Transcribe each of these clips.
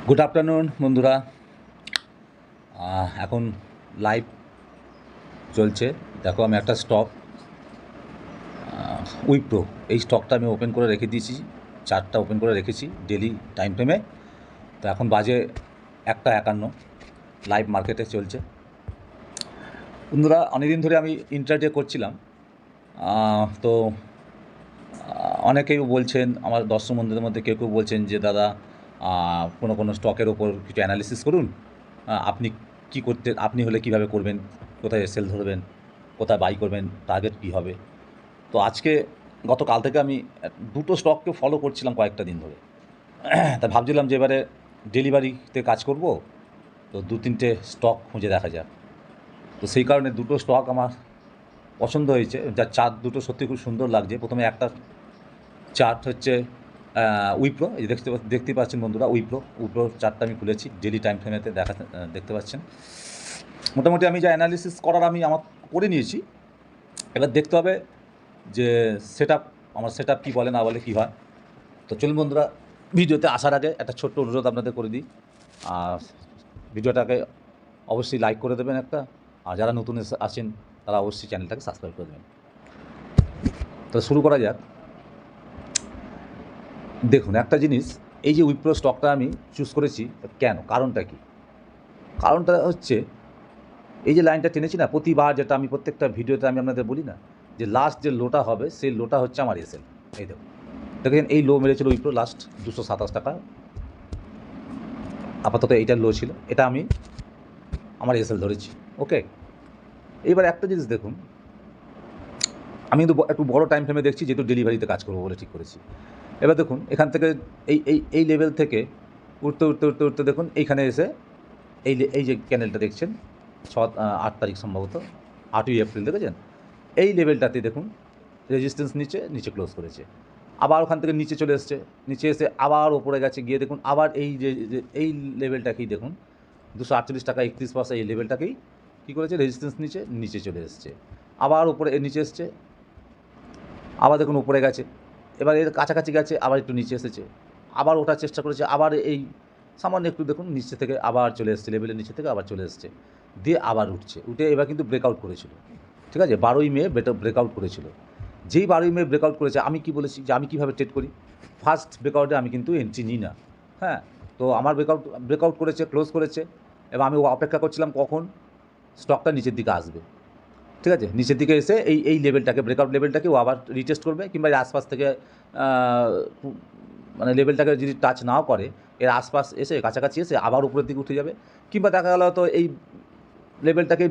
Good afternoon বন্ধুরা। এখন live চলছে। দেখো আমি একটা স্টক উইপ্রো, এই স্টকটা আমি ওপেন করে রেখে দিয়েছি, চার্টটা ওপেন করে রেখেছি ডেলি টাইম ফ্রেমে। তো এখন বাজে 1:51, লাইভ মার্কেটে চলছে। বন্ধুরা, অনেকদিন ধরে আমি ইন্ট্রাডে করছিলাম, তো অনেকেই বলছেন, আমার দর্শক বন্ধুদের মধ্যে কেউ কেউ বলছেন যে দাদা কোনো স্টকের ওপর কিছু অ্যানালিসিস করুন। আপনি কি করতে, আপনি হলে কিভাবে করবেন, কোথায় সেল ধরবেন, কোথায় বাই করবেন, টার্গেট কী হবে। তো আজকে গতকাল থেকে আমি দুটো স্টককে ফলো করছিলাম কয়েকটা দিন ধরে। তা ভাবছিলাম যে এবারে ডেলিভারিতে কাজ করব, তো 2-3টে স্টক খুঁজে দেখা যাক। তো সেই কারণে দুটো স্টক আমার পছন্দ হয়েছে, যার চার্ট দুটো সত্যি খুব সুন্দর লাগছে। প্রথমে একটা চার্ট হচ্ছে উইপ্রো, এই দেখতে পাচ্ছেন বন্ধুরা, উইপ্রোর চার্টটা আমি খুলেছি, ডেলি টাইম ফ্রেমেতে দেখতে পাচ্ছেন। মোটামুটি আমি যা অ্যানালিসিস করার আমার করে নিয়েছি। এবার দেখতে হবে যে আমার সেট আপ কী বলে না বলে কী হয়। তো চলুন বন্ধুরা, ভিডিওতে আসার আগে একটা ছোট্ট অনুরোধ আপনাদের করে দিই। আর ভিডিওটাকে অবশ্যই লাইক করে দেবেন একটা, আর যারা নতুন আসেন তারা অবশ্যই চ্যানেলটাকে সাবস্ক্রাইব করে দেবেন। তো শুরু করা যাক। দেখুন একটা জিনিস, এই যে উইপ্রো স্টকটা আমি চুজ করেছি কেন, কারণটা কি? কারণটা হচ্ছে এই যে লাইনটা টেনেছি না প্রতিবার, যেটা আমি প্রত্যেকটা ভিডিওতে আমি আপনাদের বলি না, যে লাস্ট যে লোটা হবে সেই লোটা হচ্ছে আমার এসএল। এই দেখেন এই লো মেরেছিল উইপ্রো লাস্ট 227 টাকা, আপাতত এইটার লো ছিল, এটা আমি আমার এসএল ধরেছি। ওকে, এবার একটা জিনিস দেখুন, আমি কিন্তু একটু বড় টাইম ফ্রেমে দেখছি, যেহেতু ডেলিভারিতে কাজ করবো বলে ঠিক করেছি। এবার দেখুন এখান থেকে এই লেভেল থেকে উঠতে উঠতে উঠতে উঠতে দেখুন এইখানে এসে এই যে ক্যানেলটা দেখছেন 8 তারিখ সম্ভবত, 8ই এপ্রিল, দেখেছেন এই লেভেলটাতে দেখুন রেজিস্ট্যান্স নিচে ক্লোজ করেছে, আবার ওখান থেকে নিচে চলে এসছে, নিচে এসে আবার ওপরে গেছে, গিয়ে দেখুন আবার এই যে এই লেভেলটাকেই দেখুন 248 টাকা 31 পয়সা, এই লেভেলটাকেই কী করেছে, রেজিস্ট্যান্স নিচে চলে এসছে, আবার ওপরে নিচে এসছে, আবার দেখুন উপরে গেছে, এবার এর কাছাকাছি গেছে, আবার একটু নিচে এসেছে, আবার ওঠার চেষ্টা করেছে, আবার এই সামান্য একটু দেখুন নিচে থেকে আবার চলে এসছে, লেভেলের নিচে থেকে আবার চলে এসছে, দিয়ে আবার উঠে এবার কিন্তু ব্রেকআউট করেছিল। ঠিক আছে, 12ই মে ব্রেকআউট করেছিল। যেই 12ই মে ব্রেকআউট করেছে, আমি কি বলেছি যে আমি কীভাবে ট্রেড করি, ফার্স্ট ব্রেকআউটে আমি কিন্তু এন্ট্রি নিই না। হ্যাঁ, তো আমার ব্রেকআউট করেছে, ক্লোজ করেছে, এবং আমি অপেক্ষা করছিলাম কখন স্টকটা নিচের দিকে আসবে। ঠিক আছে, নিচের দিকে এসে এই লেভেলটাকে, ব্রেকআউট লেভেলটাকে ও আবার রিটেস্ট করবে, কিংবা এর আশপাশ থেকে মানে লেভেলটাকে যদি টাচ নাও করে, এর আশপাশ এসে কাছাকাছি এসে আবার উপরের দিকে উঠে যাবে, কিংবা দেখা গেল তো এই লেভেলটাকে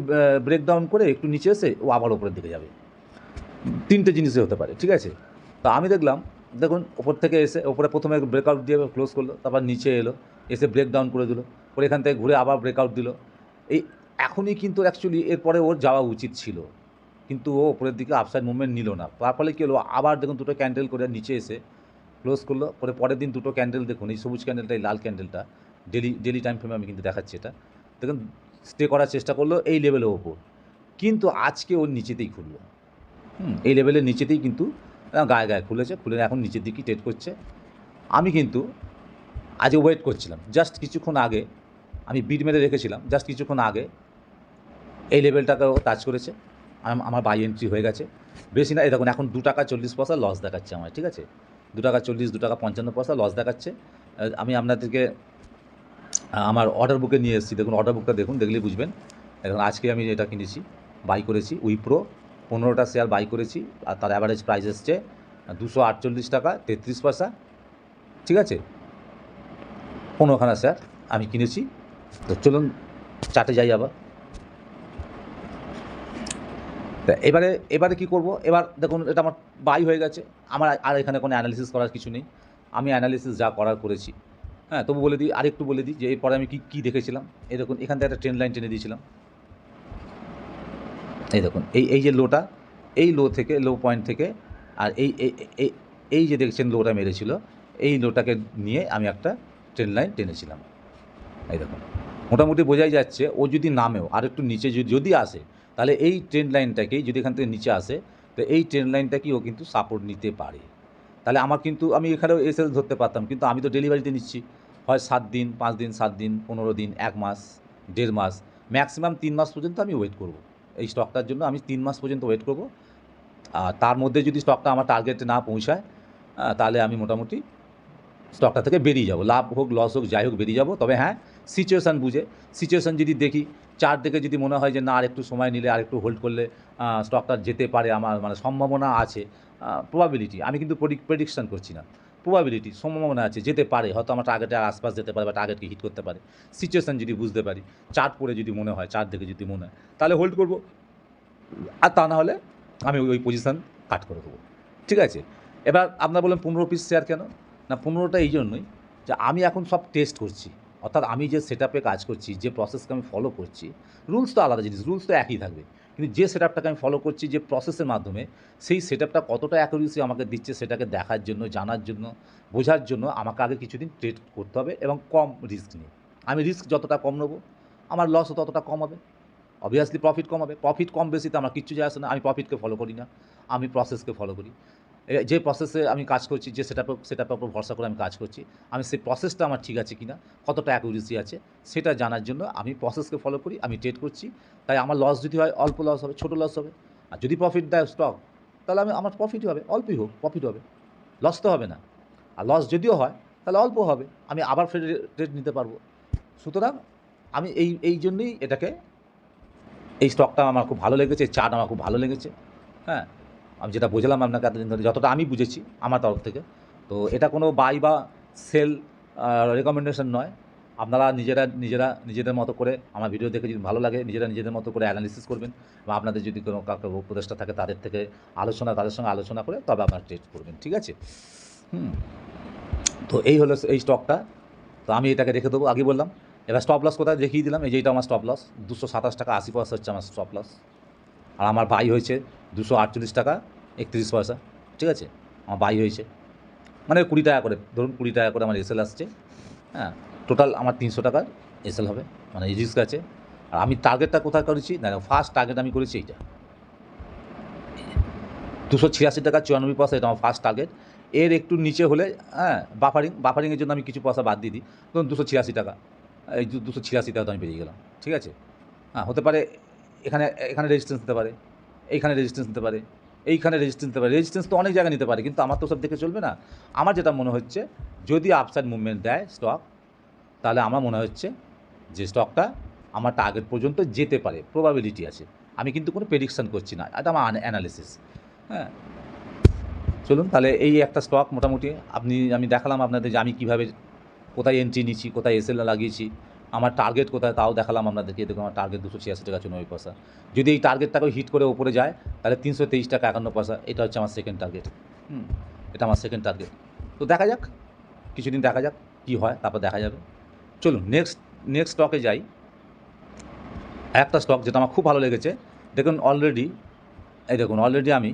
ব্রেকডাউন করে একটু নিচে এসে ও আবার উপরের দিকে যাবে। 3টে জিনিসই হতে পারে। ঠিক আছে, তা আমি দেখুন ওপর থেকে এসে ওপরে প্রথমে ব্রেকআউট দিয়ে ক্লোজ করলো, তারপর নিচে এলো, এসে ব্রেকডাউন করে দিল, পরে এখান থেকে ঘুরে আবার ব্রেকআউট দিল। এই এখনই কিন্তু অ্যাকচুয়ালি এরপরে ওর যাওয়া উচিত ছিল, কিন্তু ও ওপরের দিকে আপসাইড মুভমেন্ট নিল না। তার ফলে কী হলো, আবার দেখুন দুটো ক্যান্ডেল করে নিচে এসে ক্লোজ করলো, পরের দিন দুটো ক্যান্ডেল দেখুন, এই সবুজ ক্যান্ডেলটা, এই লাল ক্যান্ডেলটা, ডেলি টাইম ফ্রেমে আমি কিন্তু দেখাচ্ছি এটা, দেখুন স্টে করার চেষ্টা করলো এই লেভেলের ওপর, কিন্তু আজকে ওর নিচেতেই খুললো। এই লেভেলের নিচেতেই কিন্তু গায়ে খুলে এখন নিচের দিকেই ট্রেড করছে। আমি কিন্তু আজ ওয়েট করছিলাম, জাস্ট কিছুক্ষণ আগে আমি বিট মেরে রেখেছিলাম, জাস্ট কিছুক্ষণ আগে এই লেভেলটাকেও টাচ করেছে, আমার বাই এন্ট্রি হয়ে গেছে। বেশি না, এই দেখুন এখন 2 টাকা 40 পয়সা লস দেখাচ্ছে আমার। ঠিক আছে, 2 টাকা 40, 2 টাকা 55 পয়সা লস দেখাচ্ছে। আমি আপনাদেরকে আমার অর্ডার বুকে নিয়ে এসেছি, দেখুন অর্ডার বুকটা দেখুন, দেখলেই বুঝবেন। এখন আজকে আমি এটা কিনেছি, বাই করেছি উইপ্রো, 15টা শেয়ার বাই করেছি, আর তার অ্যাভারেজ প্রাইস এসছে 248 টাকা 33 পয়সা। ঠিক আছে, 15খানা শেয়ার আমি কিনেছি। তো চলুন চার্টে যাই আবার। তা এবারে কী করব, এবার দেখুন এটা আমার বাই হয়ে গেছে, আমার আর এখানে কোনো অ্যানালিসিস করার কিছু নেই, আমি অ্যানালিসিস যা করার করেছি। হ্যাঁ, তবু বলে দিই, আরেকটু বলে দিই যে এরপরে আমি কী দেখেছিলাম। এই দেখুন এখান থেকে একটা ট্রেন্ড লাইন টেনে দিয়েছিলাম, এই দেখুন এই যে লোটা, এই লো থেকে, লো পয়েন্ট থেকে, আর এই যে দেখছেন লোটা মেরেছিল, এই লোটাকে নিয়ে আমি একটা ট্রেন্ড লাইন টেনেছিলাম। এই দেখুন মোটামুটি বোঝাই যাচ্ছে ও যদি নামেও আর একটু নিচে যদি আসে, তাহলে এই ট্রেন্ড লাইনটাকেই যদি এখান থেকে নিচে আসে, তো এই ট্রেন্ড লাইনটাকেই ও কিন্তু সাপোর্ট নিতে পারে। তাহলে আমার কিন্তু, আমি এখানেও এসএল ধরতে পারতাম, কিন্তু আমি তো ডেলিভারিতে নিচ্ছি, হয় 7 দিন, 5 দিন, 7 দিন, 15 দিন, 1 মাস, 1.5 মাস, ম্যাক্সিমাম 3 মাস পর্যন্ত আমি ওয়েট করব। এই স্টকটার জন্য আমি 3 মাস পর্যন্ত ওয়েট করব। আর তার মধ্যে যদি স্টকটা আমার টার্গেটে না পৌঁছায়, তাহলে আমি মোটামুটি স্টকটা থেকে বেরিয়ে যাব। লাভ হোক, লস হোক, যাই হোক বেরিয়ে যাব। তবে হ্যাঁ, সিচুয়েশান বুঝে, সিচুয়েশান যদি দেখি, চার্ট দেখে যদি মনে হয় যে না আরেকটু সময় নিলে, আরেকটু হোল্ড করলে স্টকটা যেতে পারে, আমার মানে সম্ভাবনা আছে, প্রবাবিলিটি, আমি কিন্তু প্রেডিকশান করছি না, প্রবাবিলিটি, সম্ভাবনা আছে, যেতে পারে, হয়তো আমার টার্গেটের আশপাশ যেতে পারে বা টার্গেটকে হিট করতে পারে। সিচুয়েশান যদি বুঝতে পারি, চার্ট পড়ে যদি মনে হয়, চার্ট দেখে যদি মনে হয়, তাহলে হোল্ড করব। আর তা না হলে আমি ওই পজিশান কাট করে দেবো। ঠিক আছে? এবার আপনারা বললেন 15 পিস শেয়ার কেন? না, 15টা এই জন্যই যে আমি এখন সব টেস্ট করছি। অর্থাৎ আমি যে সেটআপে কাজ করছি, যে প্রসেসকে আমি ফলো করছি, রুলস তো আলাদা জিনিস, রুলস তো একই থাকবে। কিন্তু যে সেটআপটাকে আমি ফলো করছি, যে প্রসেসের মাধ্যমে, সেই সেটআপটা কতটা অ্যাকুরেসি আমাকে দিচ্ছে সেটাকে দেখার জন্য, জানার জন্য, বোঝার জন্য আমাকে আগে কিছুদিন ট্রেড করতে হবে এবং কম রিস্ক নিয়ে। আমি রিস্ক যতটা কম নেবো, আমার লসও ততটা কম হবে। অবভিয়াসলি প্রফিট কম হবে। প্রফিট কম বেশিতে আমার কিচ্ছু যায় আসে না। আমি প্রফিটকে ফলো করি না, আমি প্রসেসকে ফলো করি। যে প্রসেসে আমি কাজ করছি, যে সেটআপের উপর ভরসা করে আমি কাজ করছি, আমি সেই প্রসেসটা আমার ঠিক আছে কিনা, কতটা অ্যাকুরেসি আছে, সেটা জানার জন্য আমি প্রসেসকে ফলো করি, আমি ট্রেড করছি। তাই আমার লস যদি হয়, অল্প লস হবে, ছোটো লস হবে। আর যদি প্রফিট দেয় স্টক, তাহলে আমার প্রফিটই হবে, অল্পই হোক প্রফিট হবে, লস তো হবে না। আর লস যদিও হয়, তাহলে অল্প হবে, আমি আবার ফের ট্রেড নিতে পারবো। সুতরাং আমি এই জন্যই এটাকে, এই স্টকটা আমার খুব ভালো লেগেছে, এই চার্ট আমার খুব ভালো লেগেছে। হ্যাঁ, আমি যেটা বোঝালাম আপনাকে এতদিন ধরে, যতটা আমি বুঝেছি আমার তরফ থেকে। তো এটা কোনো বাই বা সেল রেকমেন্ডেশন নয়। আপনারা নিজেদের মতো করে আমার ভিডিও দেখে যদি ভালো লাগে, নিজেদের মতো করে অ্যানালিসিস করবেন, বা আপনাদের যদি কোনো কাউকে উপদেষ্টা থাকে তাদের থেকে তাদের সঙ্গে আলোচনা করে তবে আপনারা ট্রেড করবেন। ঠিক আছে? তো এই হলো এই স্টকটা। তো আমি এটাকে রেখে দেবো, আগে বললাম। এবার স্টপ লস কোথায় দেখিয়ে দিলাম, এই যে এটা আমার স্টপ লস, 227 টাকা 80 পয়সা হচ্ছে আমার স্টপ লস। আর আমার বাই হয়েছে 248 টাকা 31 পয়সা। ঠিক আছে? আমার বাই হয়েছে, মানে 20 টাকা করে, ধরুন 20 টাকা করে আমার এসএল আসছে। হ্যাঁ, টোটাল আমার 300 টাকার এসএল হবে, মানে এই রিস্ক আছে। আর আমি টার্গেটটা কোথায় করেছি, না ফার্স্ট টার্গেট আমি করেছি এইটা 286 টাকা 94 পয়সা, এটা আমার ফার্স্ট টার্গেট। এর একটু নিচে হলে, হ্যাঁ, বাফারিংয়ের জন্য আমি কিছু পয়সা বাদ দিয়ে দিই, ধরুন 286 টাকা, এই 286 টাকা তো আমি পেরিয়ে গেলাম। ঠিক আছে? হ্যাঁ, হতে পারে এখানে রেজিস্ট্যান্স নিতে পারে, এইখানে রেজিস্ট্যান্স নিতে পারে, এইখানে রেজিস্ট্যান্স নিতে পারে। রেজিস্ট্যান্স তো অনেক জায়গায় নিতে পারে, কিন্তু আমার তো সব দেখে চলবে না। আমার যেটা মনে হচ্ছে, যদি আপসাইড মুভমেন্ট দেয় স্টক, তাহলে আমার মনে হচ্ছে যে স্টকটা আমার টার্গেট পর্যন্ত যেতে পারে, প্রবাবিলিটি আছে। আমি কিন্তু কোনো প্রেডিকশান করছি না, এটা আমার অ্যানালিসিস। হ্যাঁ, চলুন তাহলে এই একটা স্টক মোটামুটি আমি দেখালাম আপনাদের যে আমি কীভাবে, কোথায় এন্ট্রি নিচ্ছি, কোথায় এসএল লাগিয়েছি, আমার টার্গেট কোথায় তাও দেখালাম আপনাদেরকে। দেখুন আমার টার্গেট 286 টাকা 94 পয়সা। যদি এই টার্গেটটাকেও হিট করে ওপরে যায়, তাহলে 323 টাকা 51 পয়সা, এটা হচ্ছে আমার সেকেন্ড টার্গেট। এটা আমার সেকেন্ড টার্গেট। তো দেখা যাক, কিছুদিন দেখা যাক কী হয়, তারপর দেখা যাবে। চলুন নেক্সট স্টকে যাই। একটা স্টক যেটা আমার খুব ভালো লেগেছে, দেখুন অলরেডি আমি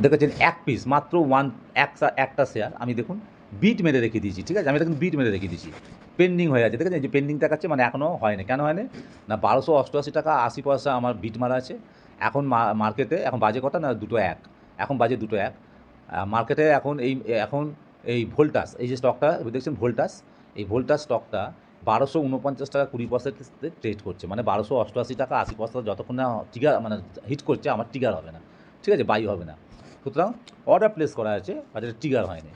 দেখেছেন এক পিস মাত্র একটা শেয়ার আমি দেখুন বিট মেরে রেখে দিয়েছি। ঠিক আছে? আমি দেখুন বিট মেরে রেখে দিয়েছি, পেন্ডিং হয়ে আছে। দেখেছেন এই যে পেন্ডিং দেখাচ্ছে, মানে এখনও হয়নি। কেন হয়নি? না, 1288 টাকা 80 পয়সা আমার বিট মারা আছে। এখন মার্কেটে এখন বাজে কটা, না 2:01, এখন বাজে 2:01। মার্কেটে এখন এই ভোল্টাস, এই যে স্টকটা দেখছেন ভোল্টাস, এই ভোল্টাস স্টকটা 1249 টাকা 20 পয়সাতে ট্রেড করছে, মানে 1288 টাকা 80 পয়সা যতক্ষণ না ট্রিগার, মানে হিট করছে, আমার ট্রিগার হবে না। ঠিক আছে? বাই হবে না। সুতরাং অর্ডার প্লেস করা আছে, বাজারে ট্রিগার হয়নি।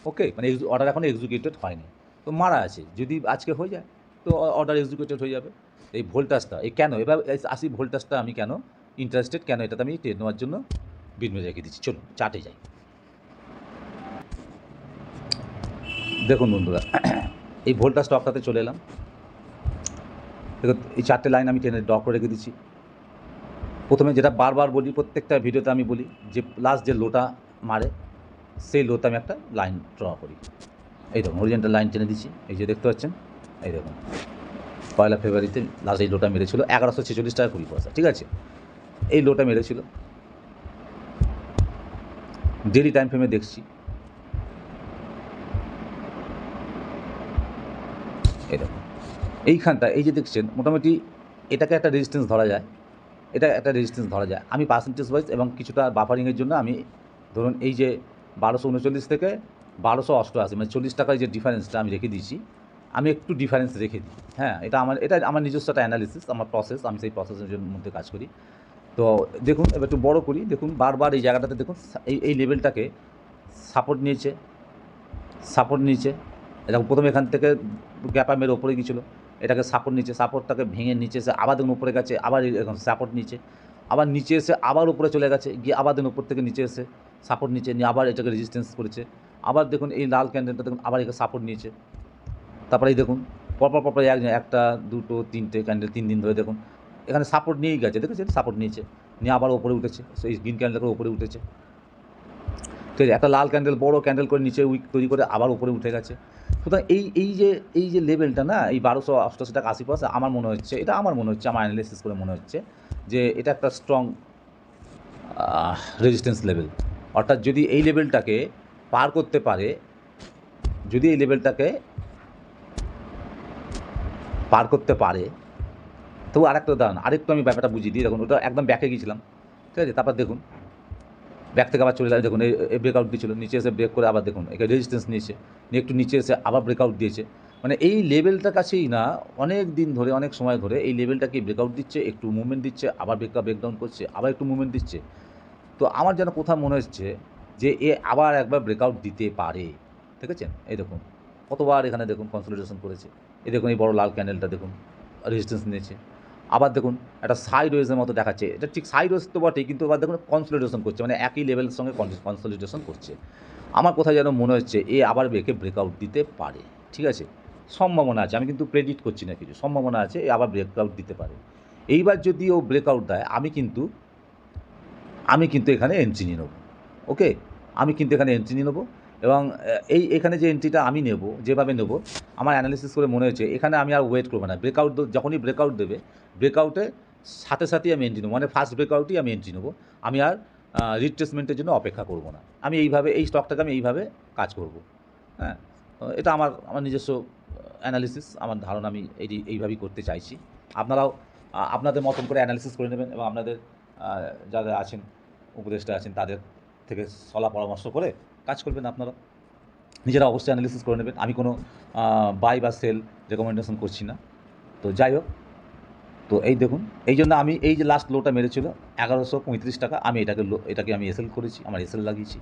ওকে, মানে অর্ডার এখনও এক্সিকিউটেড হয়নি, তো মারা আছে। যদি আজকে হয়ে যায় তো অর্ডার এক্সিকিউটেড হয়ে যাবে। এই ভোল্টাসটা কেন এবার 80 ভোল্টাসটা আমি কেন ইন্টারেস্টেড, কেন এটাতে আমি ট্রেড নেওয়ার জন্য বিট মেরে রেখে দিচ্ছি। চলুন চার্টে যাই। দেখুন বন্ধুরা, এই ভোল্টাস স্টকটাতে চলে এলাম। দেখুন এই 4টে লাইন আমি টেনে ড্র করে রেখে দিচ্ছি। প্রথমে যেটা বারবার বলি, প্রত্যেকটা ভিডিওতে আমি বলি যে লাস্ট যে লোটা মারে, সেই লোতে আমি একটা লাইন ড্র করি। এই দেখুন হরিজেন্টাল লাইন টেনে দিচ্ছি, এই যে দেখতে পাচ্ছেন। এই দেখুন 1 ফেব্রুয়ারিতে লাস্ট এই লোটা মেরেছিল 1146 টাকা 20 পয়সা। ঠিক আছে? এই লোটা মেরেছিল। ডেলি টাইম ফ্রেমে দেখছি, এই দেখুন এইখানটা, এই যে দেখছেন, মোটামুটি এটাকে একটা রেজিস্ট্যান্স ধরা যায়, আমি পার্সেন্টেজ ওয়াইজ এবং কিছুটা বাফারিংয়ের জন্য আমি ধরুন এই যে 1239 থেকে 1288, মানে 40 টাকার যে ডিফারেন্সটা আমি রেখে দিয়েছি, আমি একটু ডিফারেন্স রেখে দিই। হ্যাঁ, এটা আমার নিজস্ব একটা অ্যানালিসিস, আমার প্রসেস, আমি সেই প্রসেসের মধ্যে কাজ করি। তো দেখুন এবার একটু বড় করি, দেখুন বারবার এই জায়গাটাতে দেখুন এই লেভেলটাকে সাপোর্ট নিয়েছে, এরকম প্রথমে এখান থেকে গ্যাপা মেরে ওপরে গিয়েছিলো, এটাকে সাপোর্ট নিচ্ছে, সাপোর্টটাকে ভেঙে নিচে এসে আবার দেখুন উপরে গেছে, আবার এখন সাপোর্ট নিচে, আবার নিচে এসে আবার উপরে চলে গেছে, গিয়ে আবার দেখুন উপর থেকে নিচে এসে সাপোর্ট নিচে নিয়ে আবার এটাকে রেজিস্ট্যান্স করেছে, আবার দেখুন এই লাল ক্যান্ডেলটা দেখুন আবার একে সাপোর্ট নিয়েছে, তারপরে এই দেখুন পরপর একটা দুটো তিনটে ক্যান্ডেল 3 দিন ধরে দেখুন এখানে সাপোর্ট নিয়েই গেছে, দেখেছেন সাপোর্ট নিয়েছে, নিয়ে আবার ওপরে উঠেছে, সেই গ্রিন ক্যান্ডেল করে ওপরে উঠেছে, ঠিক আছে, একটা লাল ক্যান্ডেল বড় ক্যান্ডেল করে নিচে উইক তৈরি করে আবার উপরে উঠে গেছে। সুতরাং এই যে লেভেলটা না, এই 1288 টাকা 80 পয়সা, আমার মনে হচ্ছে, এটা আমার মনে হচ্ছে, আমার অ্যানালিসিস করে মনে হচ্ছে যে এটা একটা স্ট্রং রেজিস্ট্যান্স লেভেল। অর্থাৎ যদি এই লেভেলটাকে পার করতে পারে, যদি এই লেভেলটাকে পার করতে পারে, তবু আরেকটু আমি ব্যাপারটা বুঝিয়ে দিই। দেখুন ওটা একদম ব্যাকে গিয়েছিলাম, ঠিক আছে, তারপর দেখুন ব্যাক থেকে আবার চলে যাবে, দেখুন এই ব্রেকআউট দিয়েছিল, নিচে এসে ব্রেক করে আবার দেখুন একে রেজিস্ট্যান্স নিয়েছে, নিয়ে একটু নিচে এসে আবার ব্রেকআউট দিয়েছে, মানে এই লেভেলটার কাছেই না অনেক দিন ধরে, অনেক সময় ধরে এই লেভেলটাকে ব্রেকআউট দিচ্ছে, একটু মুভমেন্ট দিচ্ছে, আবার ব্রেকডাউন করছে, আবার একটু মুভমেন্ট দিচ্ছে। তো আমার যেন কোথাও মনে হচ্ছে যে এ আবার একবার ব্রেকআউট দিতে পারে, ঠিক আছে। এই দেখুন কতবার এখানে দেখুন কনসলিডেশন করেছে, এই দেখুন এই বড় লাল ক্যান্ডেলটা দেখুন রেজিস্ট্যান্স নিয়েছে, আবার দেখুন একটা সাইড ওয়েজের মতো দেখাচ্ছে, এটা ঠিক সাইড ওয়েজ তো বটেই, কিন্তু আবার দেখুন কনসলিডেশন করছে, মানে একই লেভেলের সঙ্গে কনসলিডেশন করছে। আমার কোথায় যেন মনে হচ্ছে এ আবার বেঁকে ব্রেকআউট দিতে পারে, ঠিক আছে, সম্ভাবনা আছে, আমি কিন্তু প্রেডিক্ট করছি না কিছু, সম্ভাবনা আছে এ আবার ব্রেকআউট দিতে পারে। এইবার যদি ও ব্রেকআউট দেয় আমি কিন্তু এখানে এন্ট্রি নিয়ে নেবো, ওকে, আমি কিন্তু এখানে এন্ট্রি নিয়ে নেবো, এবং এখানে যে এন্ট্রিটা আমি নেব, যেভাবে নেব, আমার অ্যানালিসিস করে মনে হয়েছে এখানে আমি আর ওয়েট করবো না, যখনই ব্রেকআউট দেবে, ব্রেকআউটের সাথেই আমি এন্ট্রি নেবো, মানে ফার্স্ট ব্রেকআউটই আমি এন্ট্রি নেবো, আমি আর রিট্রেসমেন্টের জন্য অপেক্ষা করবো না, আমি এই স্টকটাকে আমি এইভাবে কাজ করব। হ্যাঁ, এটা আমার নিজস্ব অ্যানালিসিস, আমার ধারণা, আমি এইভাবেই করতে চাইছি। আপনারাও আপনাদের মতন করে অ্যানালিসিস করে নেবেন, এবং আপনাদের যারা আছেন, উপদেষ্টা আছেন, তাদের থেকে সলা পরামর্শ করে কাজ করবেন, আপনারা নিজেরা অবশ্যই অ্যানালিসিস করে নেবেন। আমি কোনো বাই বা সেল রেকমেন্ডেশন করছি না। তো যাই হোক, তো এই দেখুন, এই জন্য আমি এই যে লাস্ট লোটা মেরেছিল 1135 টাকা, আমি এটাকে আমি এসএল করেছি, আমার এসএল লাগিয়েছি।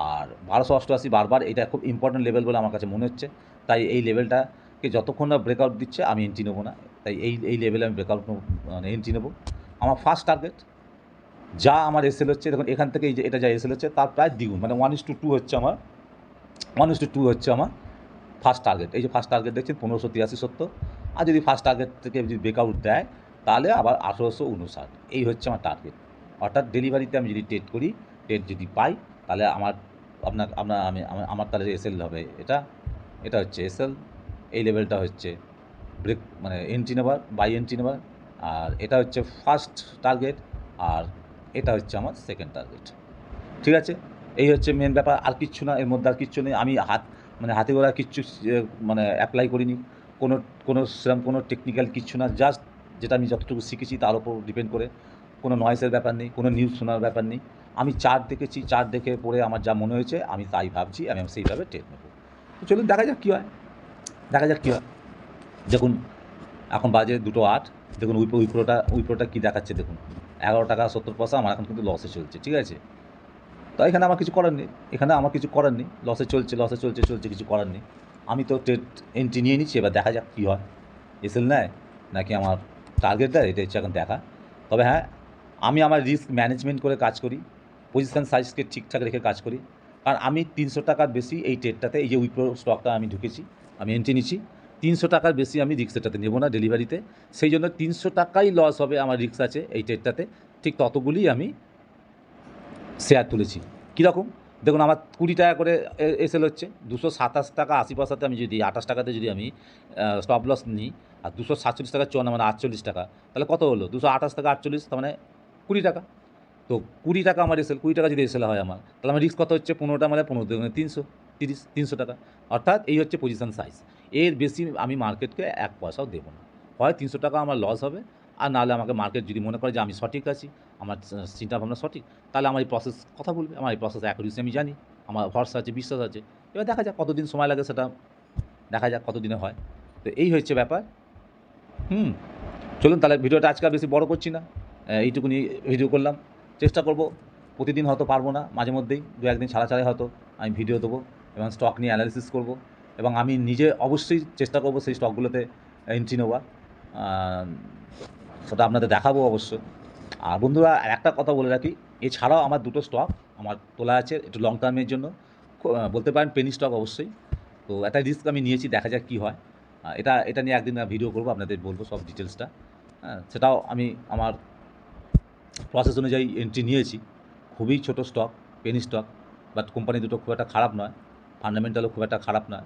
আর 1288 বারবার এটা খুব ইম্পর্ট্যান্ট লেভেল বলে আমার কাছে মনে হচ্ছে, তাই এই লেভেলটাকে যতক্ষণ না ব্রেকআউট দিচ্ছে আমি এন্ট্রি নেবো না, তাই এই লেভেলে আমি ব্রেকআউট মানে এন্ট্রি নেবো। আমার ফার্স্ট টার্গেট যা আমার এসএল হচ্ছে, দেখুন এখান থেকে এই যে এটা যা এসএল হচ্ছে তার প্রায় দ্বিগুণ, মানে 1:2 হচ্ছে আমার, 1:2 হচ্ছে আমার ফার্স্ট টার্গেট। এই যে ফার্স্ট টার্গেট দেখছেন 1583.70, আর যদি ফার্স্ট টার্গেট থেকে যদি ব্রেকআউট দেয় তাহলে আবার 1859, এই হচ্ছে আমার টার্গেট। অর্থাৎ ডেলিভারিতে আমি যদি ট্রেড করি, ট্রেড যদি পাই, তাহলে আমার তাহলে এসএল হবে, এটা হচ্ছে এসএল, এই লেভেলটা হচ্ছে ব্রেক, মানে এন্ট্রি নেবার, বাই এন্ট্রি নেবার, আর এটা হচ্ছে ফার্স্ট টার্গেট, আর এটা হচ্ছে আমার সেকেন্ড টার্গেট, ঠিক আছে। এই হচ্ছে মেন ব্যাপার, আর কিচ্ছু না, এর মধ্যে আর কিচ্ছু নেই, আমি হাতে গোড়া কিচ্ছু মানে অ্যাপ্লাই করিনি, সেরকম কোনো টেকনিক্যাল কিচ্ছু না, জাস্ট যেটা আমি যতটুকু শিখেছি তার উপর ডিপেন্ড করে, কোনো নয়েসের ব্যাপার নেই, কোনো নিউজ শোনার ব্যাপার নেই, আমি চার্ট দেখেছি, চার্ট দেখে পড়ে আমার যা মনে হয়েছে আমি তাই ভাবছি, আমি সেইভাবে ট্রেড নেব। তো চলুন দেখা যাক কী হয়, দেখুন এখন বাজে 2:08, দেখুন উইপ্রোটা কী দেখাচ্ছে, দেখুন 11 টাকা 70 পয়সা, আমার এখন কিন্তু লসে চলছে, ঠিক আছে। তো এখানে আমার কিছু করার নেই, লসে চলছে, কিছু করার নেই, আমি তো ট্রেড এন্ট্রি নিয়ে নিচ্ছি, এবার দেখা যাক কী হয়, এসএল নেয় নাকি আমার টার্গেট দেয়, এটা হচ্ছে এখন দেখা। তবে হ্যাঁ, আমি আমার রিস্ক ম্যানেজমেন্ট করে কাজ করি, পজিশন সাইজকে ঠিকঠাক রেখে কাজ করি, কারণ আমি 300 টাকার বেশি এই ট্রেডটাতে, এই যে উইপ্রো স্টকটা আমি ঢুকেছি, আমি এন্ট্রি নিচ্ছি, 300 টাকার বেশি আমি রিস্ক এটাতে নেব না ডেলিভারিতে, সেই জন্য 300 টাকাই লস হবে আমার রিস্ক আছে এই ট্রেডটাতে, ঠিক ততগুলি আমি শেয়ার তুলেছি। কীরকম দেখুন, আমার 20 টাকা করে এসএল হচ্ছে, 227 টাকা 80 পয়সাতে আমি যদি 28 টাকাতে যদি আমি স্টপ লস নিই, আর 247 টাকা 54, মানে 48 টাকা, তাহলে কত হলো, 228 টাকা 48, তার মানে 20 টাকা। তো 20 টাকা আমার এসএল, 20 টাকা যদি এসএল হয় আমার, তাহলে আমার রিস্ক কত হচ্ছে, 15টা, মানে 15 মানে 300 টাকা। অর্থাৎ এই হচ্ছে পজিশন সাইজ, এর বেশি আমি মার্কেটকে 1 পয়সাও দেবো না, হয় 300 টাকা আমার লস হবে, আর নাহলে আমাকে মার্কেট যদি মনে করে যে আমি সঠিক আছি, আমার চিন্তাভাবনা সঠিক, তাহলে আমার এই প্রসেস কথা বলবে, আমার এই প্রসেস অ্যাকুরেসি আমি জানি, আমার ভরসা আছে, বিশ্বাস আছে, এবার দেখা যাক কতদিন সময় লাগে, সেটা দেখা যাক কতদিনে হয়। তো এই হচ্ছে ব্যাপার। চলুন তাহলে ভিডিওটা আজকে আর বেশি বড় করছি না, এইটুকুনি ভিডিও করলাম। চেষ্টা করব প্রতিদিন, হয়তো পারবো না, মাঝে মধ্যেই 2-1 দিন ছাড়া ছাড়াই হয়তো আমি ভিডিও দেবো এবং স্টক নিয়ে অ্যানালিসিস করব, এবং আমি নিজে অবশ্যই চেষ্টা করব সেই স্টকগুলোতে এন্ট্রি নেওয়ার, সেটা আপনাদের দেখাবো অবশ্য। আর বন্ধুরা, একটা কথা বলে রাখি, এছাড়াও আমার 2টো স্টক আমার তোলা আছে একটু লং টার্মের জন্য, বলতে পারেন পেনি স্টক অবশ্যই। তো একটা রিস্ক আমি নিয়েছি, দেখা যাক কী হয়। এটা নিয়ে একদিন ভিডিও করব, আপনাদের বলবো সব ডিটেলসটা। সেটাও আমি আমার প্রসেস অনুযায়ী এন্ট্রি নিয়েছি। খুবই ছোট stock, Penney stock, but company দুটো খুব একটা খারাপ নয়, ফান্ডামেন্টালও খুব একটা খারাপ নয়।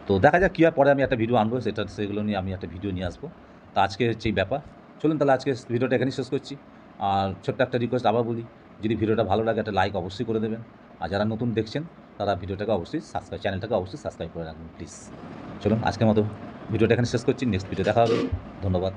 তো দেখা যাক কী হয়, পরে আমি একটা ভিডিও আনবো, সেগুলো নিয়ে আমি একটা ভিডিও নিয়ে আসবো। তো আজকে হচ্ছে এই ব্যাপার। চলুন তাহলে আজকে ভিডিওটা এখানেই শেষ করছি। আর ছোট্ট একটা রিকোয়েস্ট আবার বলি, যদি ভিডিওটা ভালো লাগে একটা লাইক অবশ্যই করে দেবেন। আর যারা নতুন দেখছেন তারা ভিডিওটাকে অবশ্যই চ্যানেলটাকে অবশ্যই সাবস্ক্রাইব করে রাখবেন প্লিজ। চলুন আজকের মতো ভিডিওটা এখানে শেষ করছি, নেক্সট ভিডিও দেখা হবে। ধন্যবাদ।